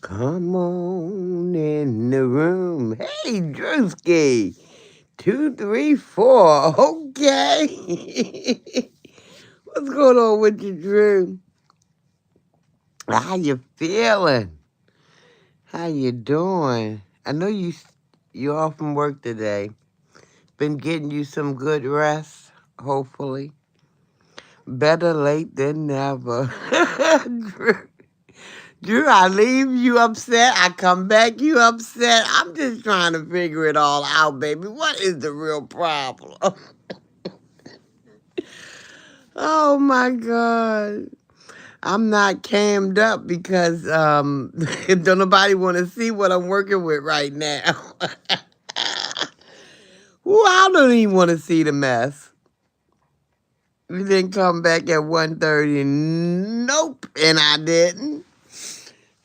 Come on in the room. Hey, Drewski. 234. Okay. What's going on with you, Drew? How you feeling? How you doing? I know you're off from work today. Been getting you some good rest, hopefully. Better late than never. Drew. Drew, I leave you upset. I come back, you upset. I'm just trying to figure it all out, baby. What is the real problem? Oh my God. I'm not cammed up because don't nobody want to see what I'm working with right now. Well, I don't even want to see the mess. You didn't come back at 1:30. Nope, and I didn't.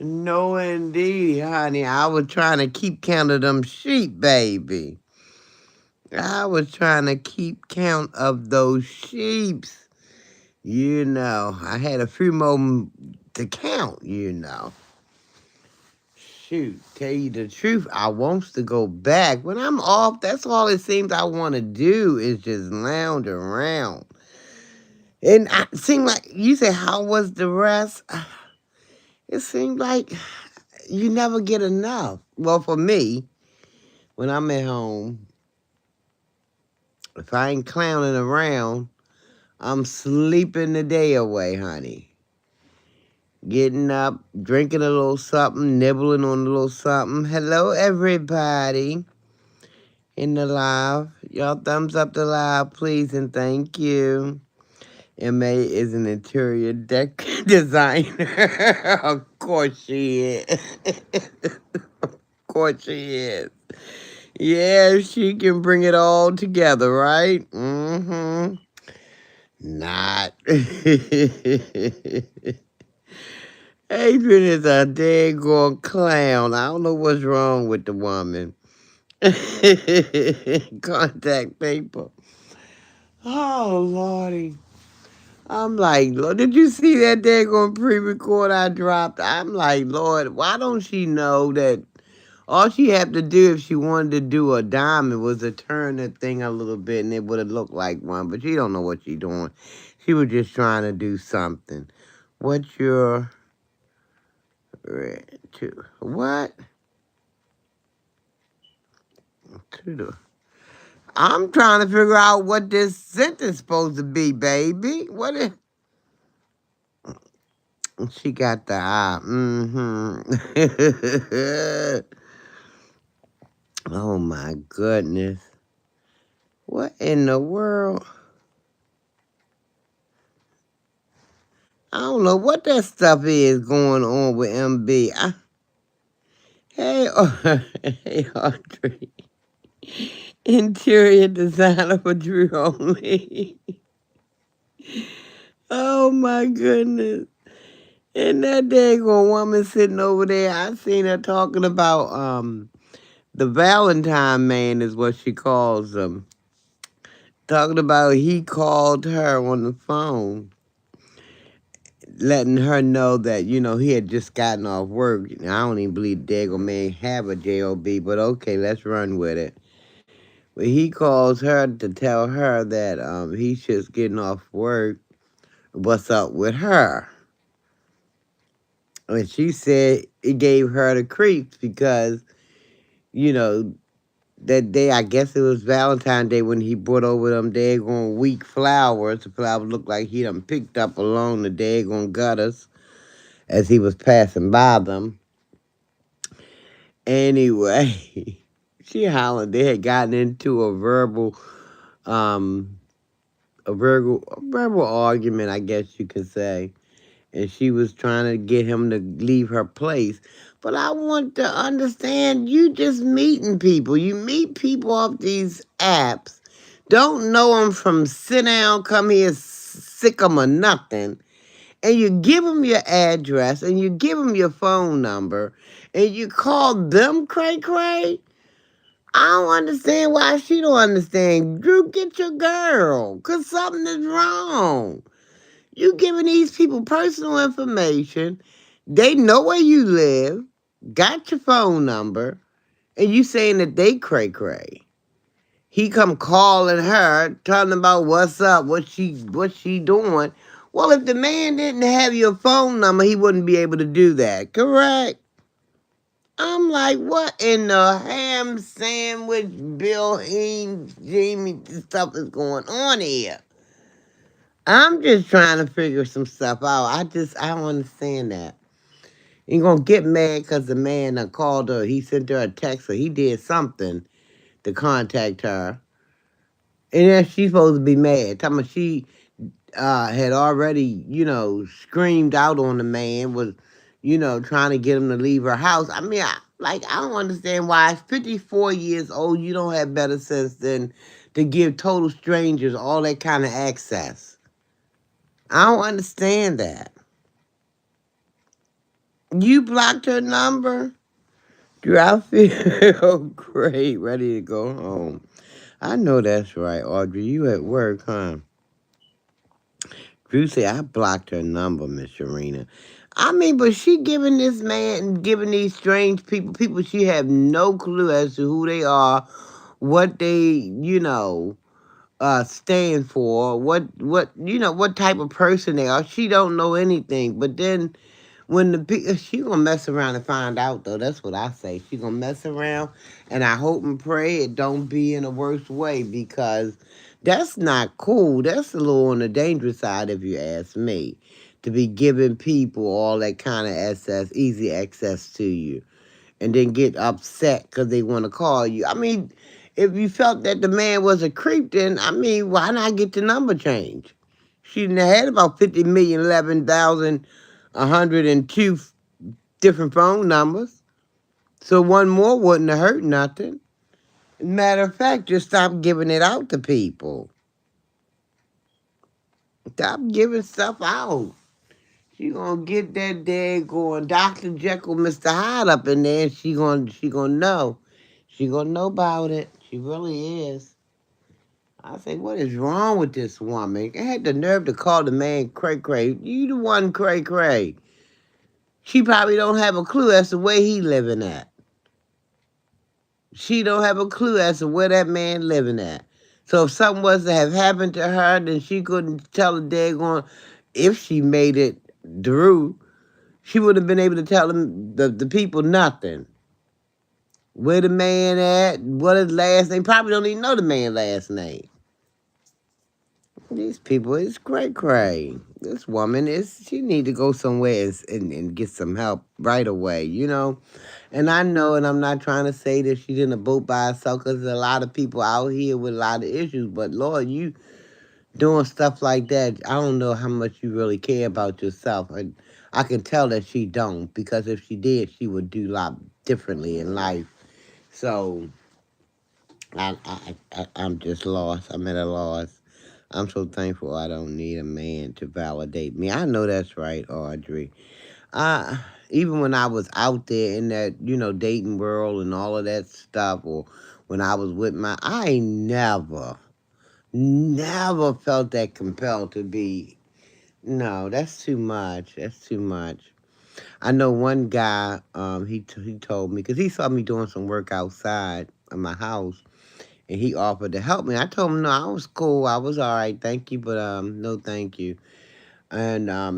No, indeed, honey. I was trying to keep count of them sheep, baby. I was trying to keep count of those sheeps. I had a few more to count. Shoot, tell you the truth, I wants to go back. When I'm off, that's all it seems I want to do is just lounge around. And it seemed like, you said, how was the rest? It seemed like you never get enough. Well, for me, when I'm at home, if I ain't clowning around, I'm sleeping the day away, honey. Getting up, drinking a little something, nibbling on a little something. Hello, everybody in the live. Y'all thumbs up the live, please, and thank you. MA is an interior designer. Of course she is. Of course she is. Yeah, she can bring it all together, right? Mm-hmm. Not. Adrian is a daggone clown. I don't know what's wrong with the woman. Contact paper. Oh, Lordy. I'm like, Lord, did you see that daggone pre-record I dropped? I'm like, Lord, why don't she know that all she had to do if she wanted to do a diamond was to turn the thing a little bit and it would have looked like one, but she don't know what she's doing. She was just trying to do something. What's your to what? To the I'm trying to figure out what this sentence supposed to be, baby. What is she got the eye? Mm-hmm. Oh my goodness. What in the world? I don't know what that stuff is going on with MB. Hey, hey, Audrey. Interior designer for Drew only. Oh my goodness. And that daggone woman sitting over there, I seen her talking about the Valentine man is what she calls him. Talking about he called her on the phone, letting her know that, he had just gotten off work. I don't even believe the daggone man have a job, but okay, let's run with it. But he calls her to tell her that he's just getting off work. What's up with her? And she said it gave her the creeps because, you know, that day, I guess it was Valentine's Day when he brought over them daggone weak flowers. The flowers looked like he done picked up along the daggone gutters as he was passing by them. Anyway, she hollered they had gotten into um, a verbal argument, I guess you could say. And she was trying to get him to leave her place. But I want to understand, you just meeting people. You meet people off these apps, don't know them from sit down, come here, sick 'em or nothing. And you give them your address and you give them your phone number and you call them cray-cray. I don't understand why she don't understand. Drew, get your girl, because something is wrong. You giving these people personal information. They know where you live. got your phone number, and you saying that they cray cray. He come calling her, telling about what's up, what she doing. Well, if the man didn't have your phone number, he wouldn't be able to do that, correct? I'm like, what in the ham sandwich, Bill Haynes, Jamie stuff is going on here? I'm just trying to figure some stuff out. I don't understand that. You gonna get mad because the man that called her, he sent her a text or he did something to contact her. And then she's supposed to be mad. Talking about she had already, screamed out on the man, was, trying to get him to leave her house. I mean, I don't understand why at 54 years old, you don't have better sense than to give total strangers all that kind of access. I don't understand that. You blocked her number? Do I feel great, ready to go home? I know that's right, Audrey. You at work, huh? Drew said, I blocked her number, Miss Sharina. I mean, but she giving this man, giving these strange people she have no clue as to who they are, what they, stand for, what type of person they are. She don't know anything. But then when she gonna mess around and find out though. That's what I say. She gonna mess around, and I hope and pray it don't be in a worse way because that's not cool. That's a little on the dangerous side, if you ask me, to be giving people all that kind of access, easy access to you, and then get upset because they want to call you. I mean, if you felt that the man was a creep, then I mean, why not get the number changed? She done had about 50,011,102 different phone numbers. So one more wouldn't have hurt nothing. Matter of fact, just stop giving it out to people. Stop giving stuff out. She gonna get that day going Dr. Jekyll, Mr. Hyde up in there, and she gonna know. She gonna know about it. She really is. I say, what is wrong with this woman? I had the nerve to call the man cray cray. You the one cray cray. She probably don't have a clue as to where he living at. She don't have a clue as to where that man living at. So if something was to have happened to her, then she couldn't tell the daggone if she made it through. She would have been able to tell them the people nothing. Where the man at? What his last name? Probably don't even know the man last name. These people is cray. This woman she need to go somewhere and get some help right away. And I know, and I'm not trying to say that she's in a boat by herself because there's a lot of people out here with a lot of issues. But Lord, you doing stuff like that, I don't know how much you really care about yourself. And I can tell that she don't because if she did, she would do a lot differently in life. So I'm just lost. I'm at a loss. I'm so thankful I don't need a man to validate me. I know that's right, Audrey. Even when I was out there in that, dating world and all of that stuff, or when I was with I ain't never felt that compelled to be. No, that's too much. That's too much. I know one guy, he told me, because he saw me doing some work outside of my house, and he offered to help me. I told him, no, I was cool. I was all right. Thank you, but no thank you. And I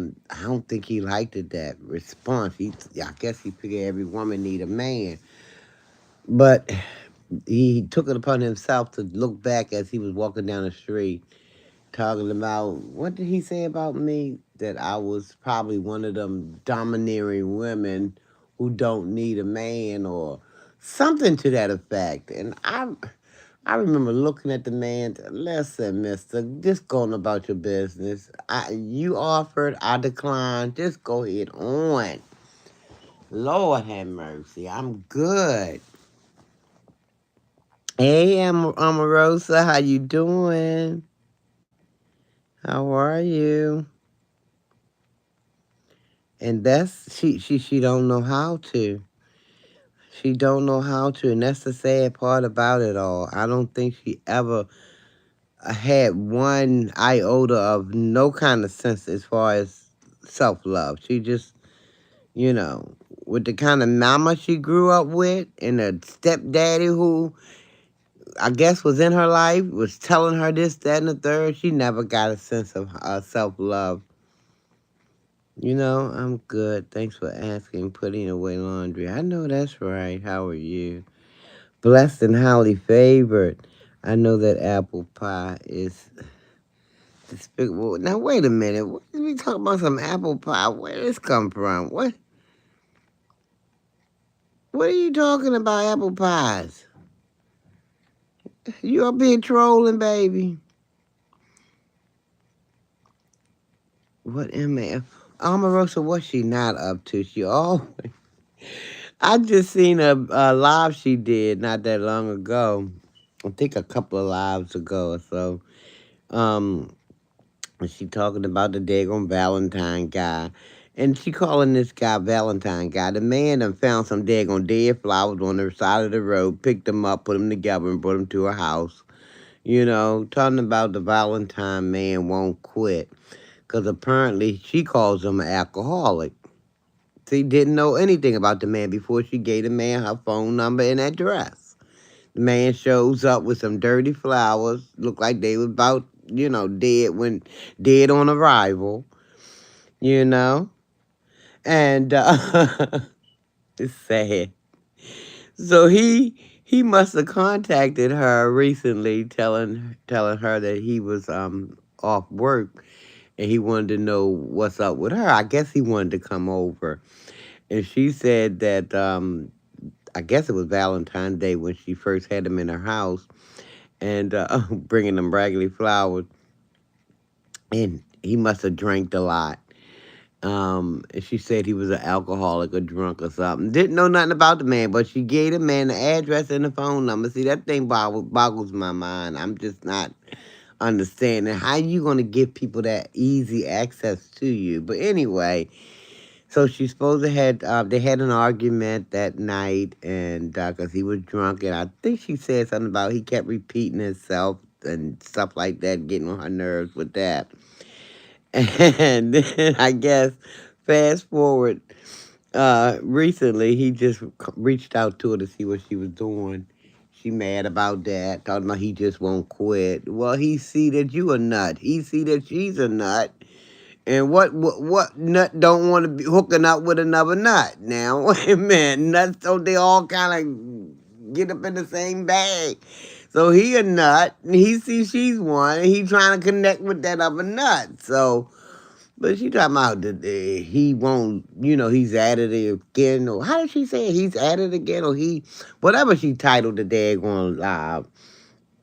don't think he liked it, that response. I guess he figured every woman need a man. But he took it upon himself to look back as he was walking down the street, talking about, what did he say about me? That I was probably one of them domineering women who don't need a man or something to that effect. And I remember looking at the man. Listen, mister, just going about your business. You offered, I declined. Just go ahead on. Lord have mercy. I'm good. Hey, Amarosa, how you doing? How are you? And that's she don't know how to. She don't know how to, and that's the sad part about it all. I don't think she ever had one iota of no kind of sense as far as self love. She just, you know, with the kind of mama she grew up with and a stepdaddy who I guess was in her life, was telling her this, that, and the third. She never got a sense of self love. I'm good. Thanks for asking. Putting away laundry. I know that's right. How are you? Blessed and highly favored. I know that apple pie is despicable. Now wait a minute. What did we talk about some apple pie? Where did this come from? What are you talking about, apple pies? You up here trolling, baby. What am I? Omarosa, what's she not up to? She always. I just seen a live she did not that long ago. I think a couple of lives ago or so. Um, she talking about the daggone Valentine guy. And she calling this guy Valentine guy. The man done found some daggone dead flowers on the side of the road, picked them up, put them together, and brought them to her house. Talking about the Valentine man won't quit. Because apparently she calls him an alcoholic. She didn't know anything about the man before she gave the man her phone number and address. The man shows up with some dirty flowers, look like they was about, dead on arrival, you know? And it's sad. So he must have contacted her recently telling her that he was off work and he wanted to know what's up with her. I guess he wanted to come over. And she said that I guess it was Valentine's Day when she first had him in her house and bringing them raggedy flowers. And he must have drank a lot. And she said he was an alcoholic or drunk or something. Didn't know nothing about the man, but she gave the man the address and the phone number. See, that thing boggles my mind. I'm just not understanding how you gonna give people that easy access to you. But anyway, so she's supposed to had they had an argument that night, and because he was drunk, and I think she said something about he kept repeating himself and stuff like that, getting on her nerves with that. And then I guess fast forward, recently he just reached out to her to see what she was doing. She mad about that, talking about he just won't quit. Well, he see that you a nut. He see that she's a nut. And what nut don't want to be hooking up with another nut? Now, wait a minute, nuts don't they all kind of get up in the same bag? So he a nut, and he sees she's one, and he trying to connect with that other nut. So, but she talking about that he won't, he's at it again, or how did she say it? He's at it again, or whatever she titled the daggone live.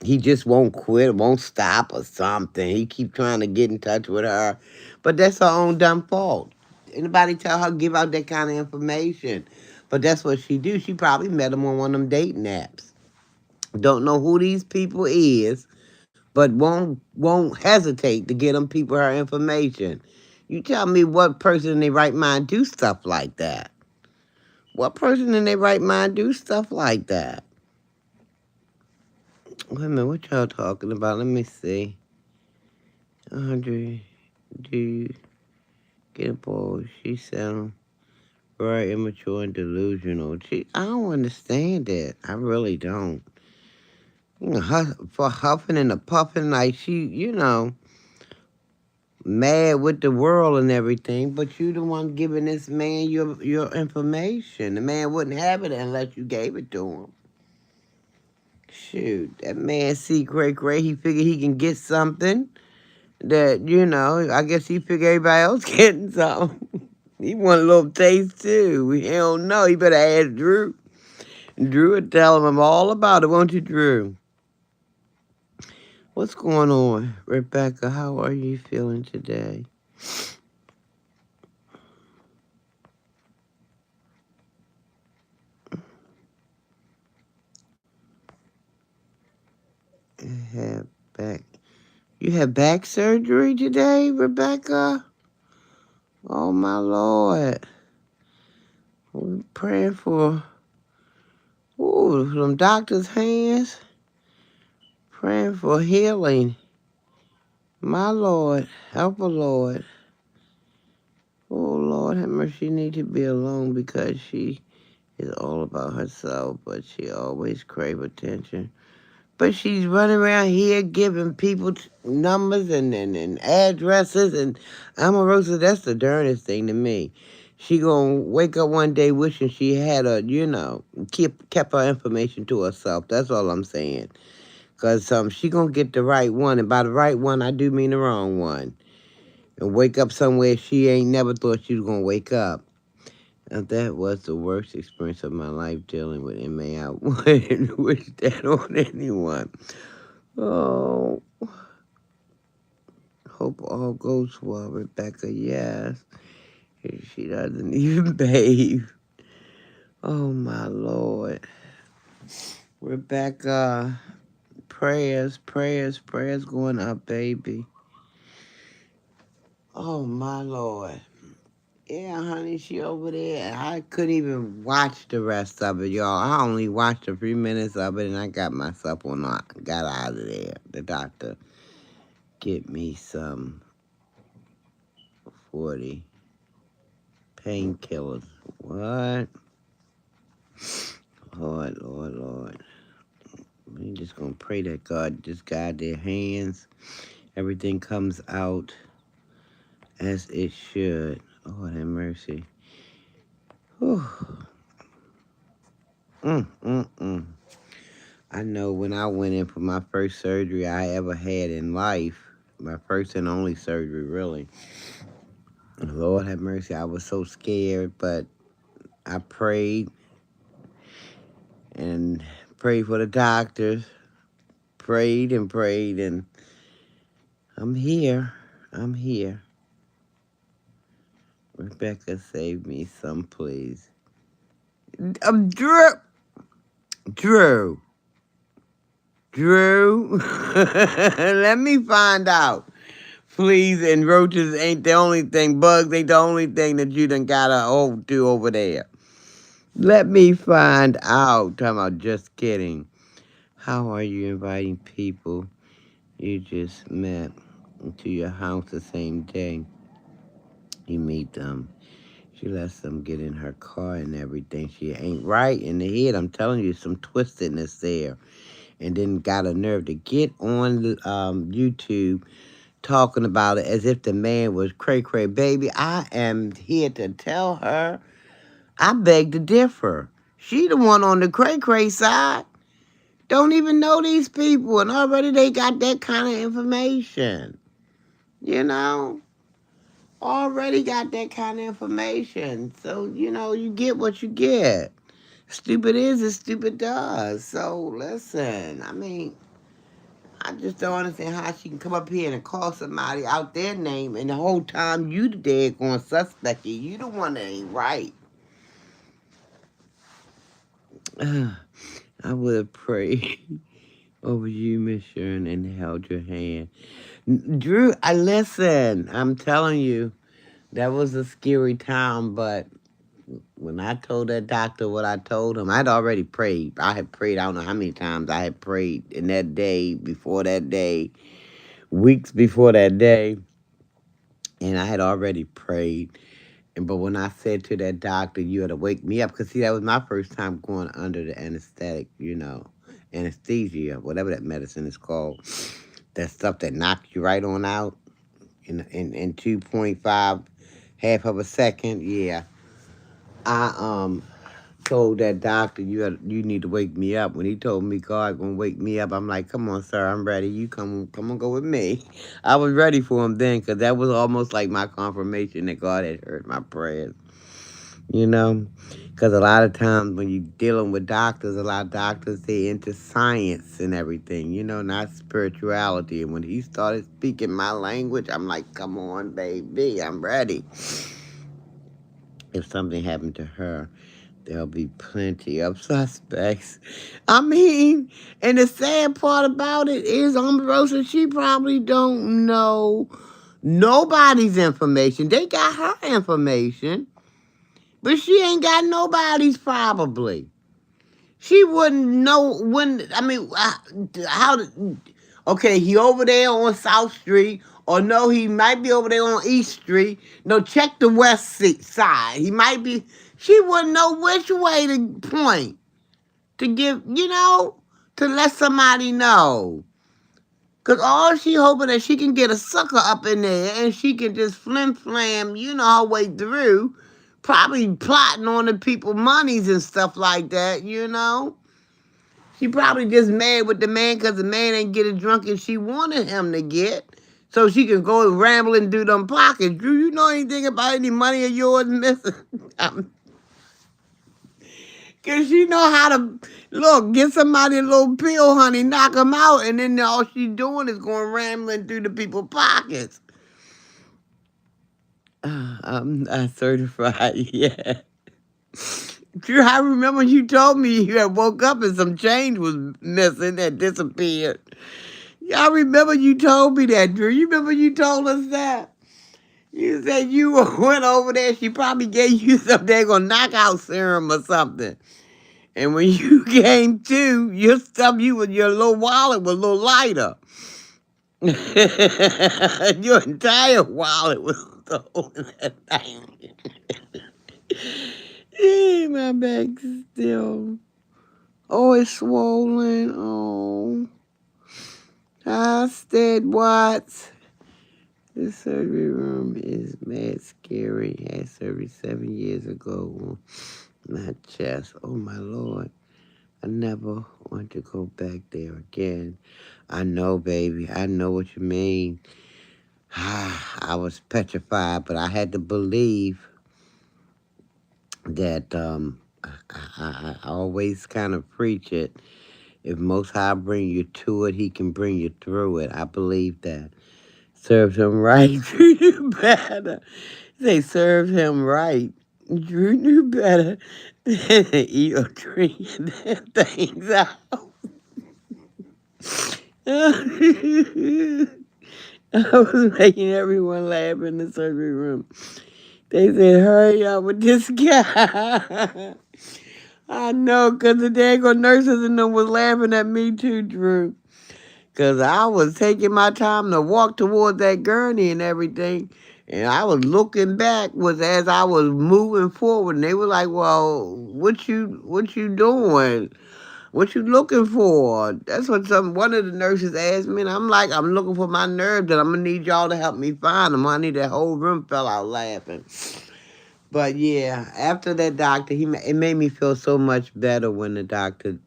He just won't quit, won't stop or something. He keep trying to get in touch with her. But that's her own dumb fault. Anybody tell her give out that kind of information. But that's what she do. She probably met him on one of them dating apps. Don't know who these people is, but won't hesitate to get them people her information. You tell me what person in their right mind do stuff like that. What person in their right mind do stuff like that? Wait a minute, what y'all talking about? Let me see. 100, do you get a ball? She sound very immature and delusional. I don't understand it. I really don't. For huffing and a puffing like she, mad with the world and everything, but you the one giving this man your information. The man wouldn't have it unless you gave it to him. Shoot, that man see Gray. He figured he can get something that, I guess he figured everybody else getting something. He want a little taste too. He don't know. He better ask Drew. Drew would tell him all about it, won't you, Drew? What's going on, Rebecca? How are you feeling today? Have back. You have back surgery today, Rebecca? Oh my Lord. We're praying for some doctor's hands. Praying for healing. My Lord. Help a Lord. Oh Lord, have mercy. She need to be alone because she is all about herself, but she always crave attention. But she's running around here giving people numbers and addresses and Omarosa. That's the darndest thing to me. She gonna wake up one day wishing she had kept her information to herself. That's all I'm saying. Cause she gonna get the right one, and by the right one, I do mean the wrong one, and wake up somewhere she ain't never thought she was gonna wake up. Now, that was the worst experience of my life dealing with MA. I wouldn't wish that on anyone. Oh, hope all goes well, Rebecca. Yes, she doesn't even bathe. Oh my Lord, Rebecca. Prayers, prayers, prayers going up, baby. Oh my Lord. Yeah, honey, she over there. I couldn't even watch the rest of it, y'all. I only watched a few minutes of it, and I got myself got out of there. The doctor get me some 40 painkillers. What? Lord, Lord, Lord. We just gonna pray that God just guide their hands. Everything comes out as it should. Oh, have mercy. Whew. Mm. I know when I went in for my first surgery I ever had in life, my first and only surgery, really. Lord have mercy, I was so scared, but I prayed and prayed for the doctors, prayed and prayed, and I'm here. I'm here. Rebecca, save me some, please. Drew. Drew. Drew. Let me find out. Fleas and roaches ain't the only thing, bugs ain't the only thing that you done gotta do over there. Let me find out. Talking about just kidding. How are you inviting people you just met to your house the same day you meet them? She lets them get in her car and everything. She ain't right in the head. I'm telling you, some twistedness there. And then got a nerve to get on YouTube talking about it as if the man was cray cray. Baby, I am here to tell her I beg to differ. She the one on the cray cray side. Don't even know these people, and already they got that kind of information. You know? Already got that kind of information. So, you get what you get. Stupid is as stupid does. So, listen, I just don't understand how she can come up here and call somebody out their name, and the whole time you the daggone suspect. You the one that ain't right. I would have prayed over you, Miss Sharon, and held your hand. Drew, I listen. I'm telling you, that was a scary time, but when I told that doctor what I told him, I'd already prayed. I had prayed, I don't know how many times I had prayed in that day, before that day, weeks before that day, and I had already prayed. But when I said to that doctor, you had to wake me up, because see, that was my first time going under the anesthetic, anesthesia, whatever that medicine is called. That stuff that knocks you right on out in 2.5, half of a second. Yeah. I told that doctor you need to wake me up. When he told me God gonna wake me up, I'm like, come on, sir, I'm ready. You come on, go with me. I was ready for him then, because that was almost like my confirmation that God had heard my prayers. Because a lot of times when you're dealing with doctors, a lot of doctors, they into science and everything, not spirituality. And when he started speaking my language, I'm like, come on, baby, I'm ready. If something happened to her, there'll be plenty of suspects. And the sad part about it is, Omarosa, she probably don't know nobody's information. They got her information. But she ain't got nobody's probably. She wouldn't know when, how, okay, he over there on South Street. Or no, he might be over there on East Street. No, check the side. He might be. She wouldn't know which way to point to give, to let somebody know. Because all she hoping that she can get a sucker up in there and she can just flim flam, her way through. Probably plotting on the people monies and stuff like that. She probably just mad with the man because the man ain't get as drunk as she wanted him to get. So she can go rambling through them pockets. Drew, you know anything about any money of yours missing? Because she know how to, look, get somebody a little pill, honey, knock them out, and then all she doing is going rambling through the people's pockets. I'm not certified yet. Drew, I remember you told me you had woke up and some change was missing that disappeared. I remember you told me that, Drew. You remember you told us that? You said you went over there. She probably gave you some daggone knockout serum or something. And when you came to, your stuff, your little wallet was a little lighter. Your entire wallet was holding that thing. My back's still. Oh, it's swollen. Oh. I said what? The surgery room is mad scary. Had surgery 7 years ago on my chest. Oh, my Lord. I never want to go back there again. I know, baby. I know what you mean. I was petrified, but I had to believe that I always kind of preach it. If Most High bring you to it, he can bring you through it. I believe that. Serve him right, Drew knew better. They served him right. Drew knew better than to eat or drink their things out. I was making everyone laugh in the surgery room. They said, hurry up with this guy. I know, because the daggone nurses and them was laughing at me too, Drew. Because I was taking my time to walk towards that gurney and everything. And I was looking back as I was moving forward. And they were like, well, what you doing? What you looking for? That's what one of the nurses asked me. And I'm like, I'm looking for my nerves. And I'm going to need y'all to help me find them. Honey, that whole room fell out laughing. But yeah, after that doctor, it made me feel so much better when the doctor,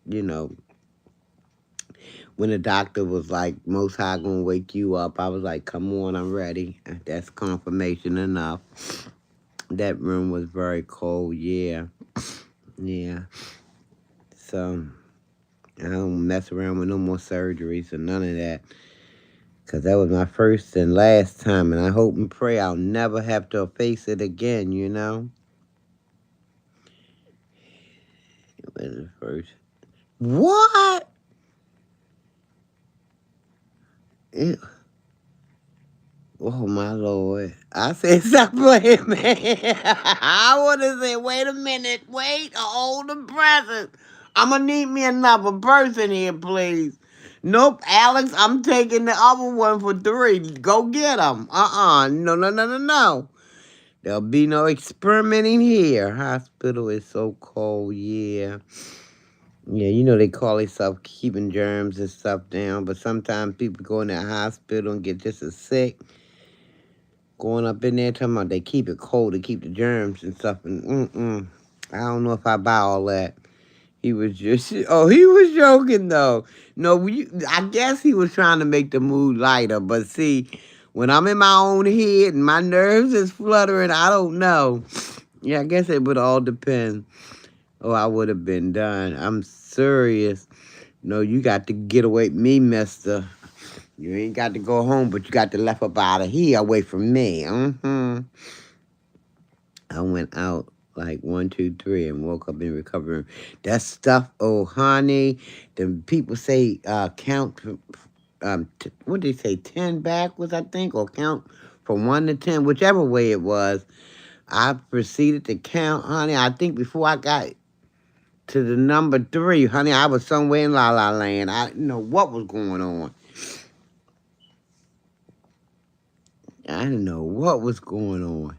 when the doctor was like, Most High gonna wake you up. I was like, come on, I'm ready. That's confirmation enough. That room was very cold, yeah. Yeah. So, I don't mess around with no more surgeries or none of that. Because that was my first and last time. And I hope and pray I'll never have to face it again, It was the first. What? Oh, my Lord. I said, stop playing, man. I would have said, wait a minute. Wait, hold the present. I'm going to need me another person here, please. Nope, Alex, I'm taking the other one for 3. Go get them. No, no, no, no, no. There'll be no experimenting here. Hospital is so cold, yeah. Yeah, they call themselves keeping germs and stuff down, but sometimes people go in that hospital and get just as sick. Going up in there talking about they keep it cold to keep the germs and stuff. And I don't know if I buy all that. He was just, he was joking though. No, I guess he was trying to make the mood lighter. But see, when I'm in my own head and my nerves is fluttering, I don't know. Yeah, I guess it would all depend. Oh, I would have been done. I'm serious. No, you got to get away from me, mister. You ain't got to go home, but you got to left up out of here away from me. I went out like 1, 2, 3 and woke up in recovery room. That stuff, oh, honey, the people say count, what did they say, 10 backwards, I think, or count from 1 to 10, whichever way it was. I proceeded to count, honey. I think before I got to the number 3, honey, I was somewhere in La La Land. I didn't know what was going on. I didn't know what was going on.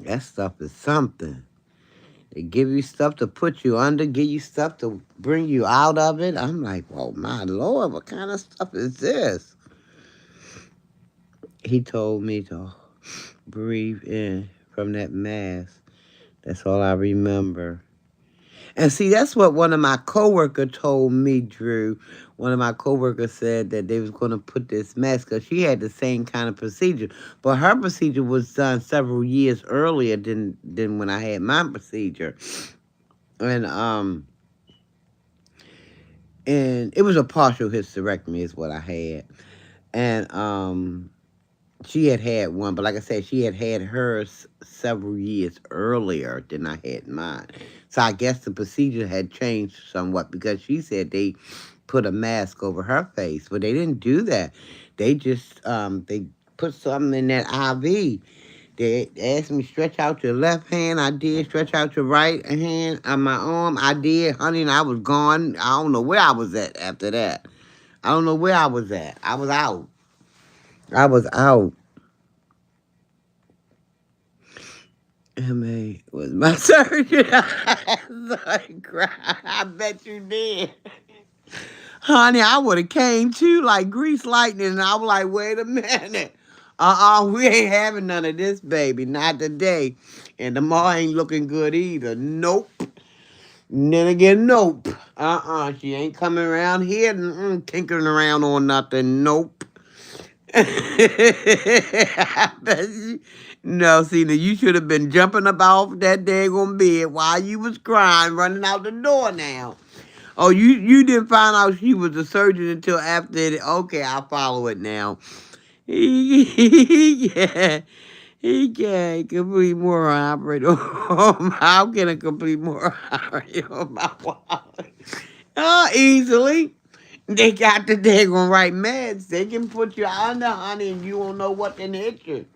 That stuff is something. They give you stuff to put you under, give you stuff to bring you out of it. I'm like, oh my Lord, what kind of stuff is this? He told me to breathe in from that mask. That's all I remember. And see, that's what one of my coworkers told me, Drew. One of my coworkers said that they was going to put this mask because she had the same kind of procedure, but her procedure was done several years earlier than when I had my procedure, and and it was a partial hysterectomy is what I had, and she had had one, but like I said, she had had hers several years earlier than I had mine. So I guess the procedure had changed somewhat because she said they put a mask over her face, but they didn't do that. They put something in that IV. They asked me stretch out your left hand. I did. Stretch out your right hand on my arm. I did, honey, and I was gone. I don't know where I was at after that. I don't know where I was at. I was out. I was out. MA was my surgeon. I started crying. I bet you did. Honey, I would have came to like grease lightning, and I was like, wait a minute. We ain't having none of this, baby. Not today. And the ma ain't looking good either. Nope. And then again, nope. She ain't coming around here tinkering around on nothing. Nope. No, Cena, you should have been jumping up off that daggone bed while you was crying, running out the door now. Oh, you didn't find out she was a surgeon until after it. Okay, I'll follow it now. Yeah, he can't complete moron operate on how can a complete moron operate on my wallet? Oh, easily. They got the daggone right meds. They can put you under, honey, and you won't know what can hit you.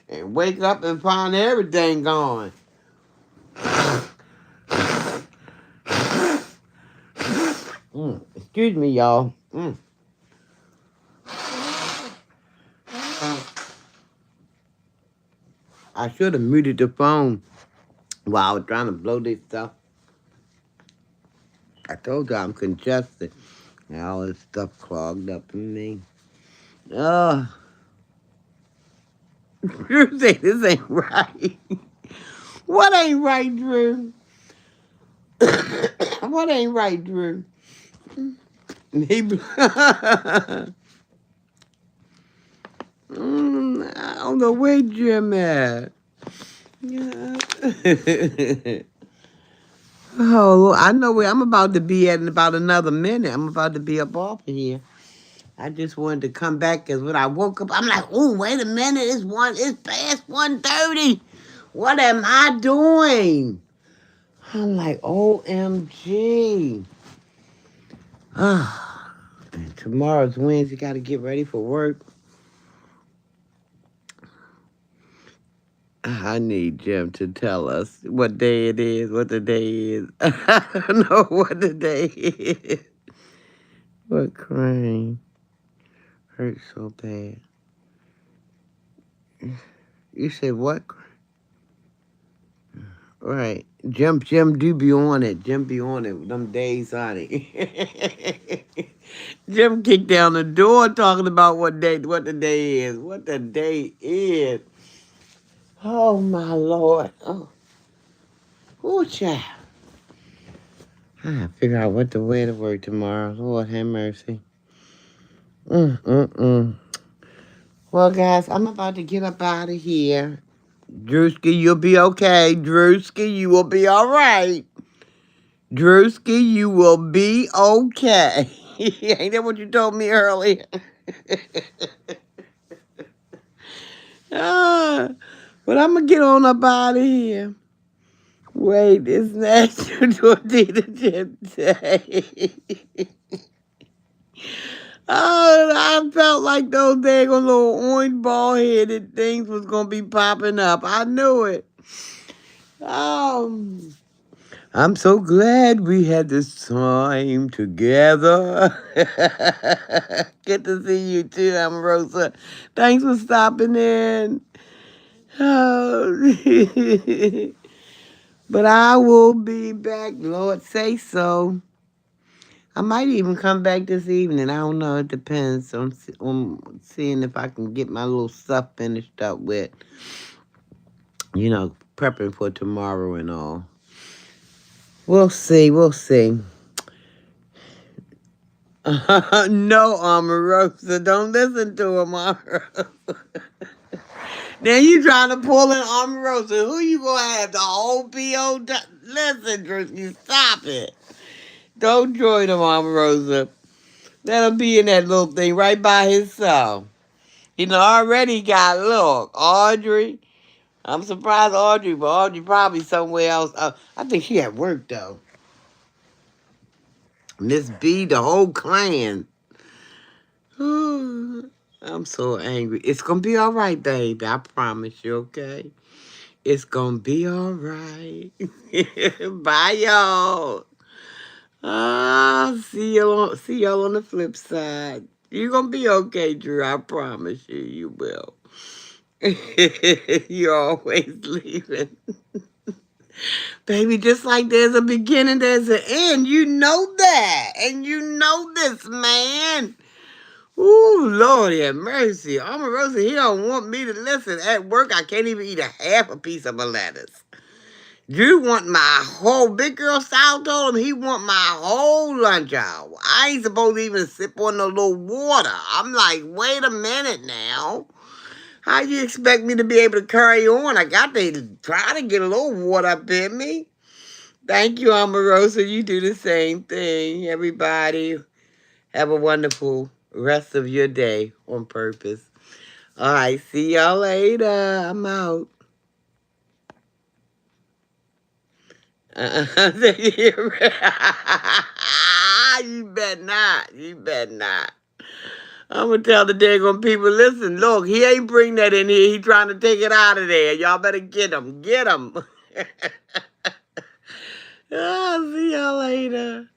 And wake up and find everything gone. Excuse me, y'all. I should have muted the phone while I was trying to blow this stuff. I told you I'm congested. And all this stuff clogged up in me. Oh, Drew say this ain't right. What ain't right, Drew? What ain't right, Drew? Maybe. I don't know where Jim at. Yeah. Oh, I know where I'm about to be at in about another minute. I'm about to be up off of here. I just wanted to come back because when I woke up, I'm like, oh, wait a minute, it's past 1:30. What am I doing? I'm like, OMG. And tomorrow's Wednesday, got to get ready for work. I need Jim to tell us what day it is, what the day is. I don't know what the day is. What crying hurts so bad. You said what? Right. Jim do be on it. Jim be on it. Them days on it. Jim kicked down the door talking about what the day is. What the day is. Oh my Lord. Oh child. I gotta figure out what to wear to work tomorrow. Lord have mercy. Well, guys, I'm about to get up out of here. Drewski, you'll be okay. Drewski, you will be all right. Drewski, you will be okay. Ain't that what you told me earlier? But I'm going to get on up out of here. Wait, it's National Tortilla Chip Day. I felt like those daggone little orange ball-headed things was going to be popping up. I knew it. I'm so glad we had this time together. Good to see you too, Amorosa. Thanks for stopping in. Oh. But I will be back, Lord say so. I might even come back this evening. I don't know. It depends on seeing if I can get my little stuff finished up with, prepping for tomorrow and all. We'll see. We'll see. No, Omarosa. Don't listen to him, Omarosa. Now you trying to pull in Omarosa. Who you going to have? The whole P.O.? Listen, Drisky, stop it. Don't join him, Omarosa. Let him be in that little thing right by himself. Already got, look, Audrey. I'm surprised Audrey, but Audrey probably somewhere else. I think she at work, though. Miss B, the whole clan. I'm so angry. It's going to be all right, baby. I promise you, okay? It's going to be all right. Bye, y'all. See y'all on the flip side. You're going to be okay, Drew. I promise you, you will. You're always leaving. Baby, just like there's a beginning, there's an end. You know that. And you know this, man. Ooh, Lord have mercy. Omarosa, he don't want me to listen. At work, I can't even eat a half a piece of a lettuce. You want my whole, Big Girl Sal told him he want my whole lunch hour. I ain't supposed to even sip on no little water. I'm like, wait a minute now. How you expect me to be able to carry on? I got to try to get a little water up in me. Thank you, Omarosa. You do the same thing. Everybody, have a wonderful rest of your day on purpose. All right, see y'all later. I'm out. You bet not. You bet not. I'm going to tell the daggone people, listen, look, he ain't bring that in here. He trying to take it out of there. Y'all better get him. Get him. I'll see y'all later.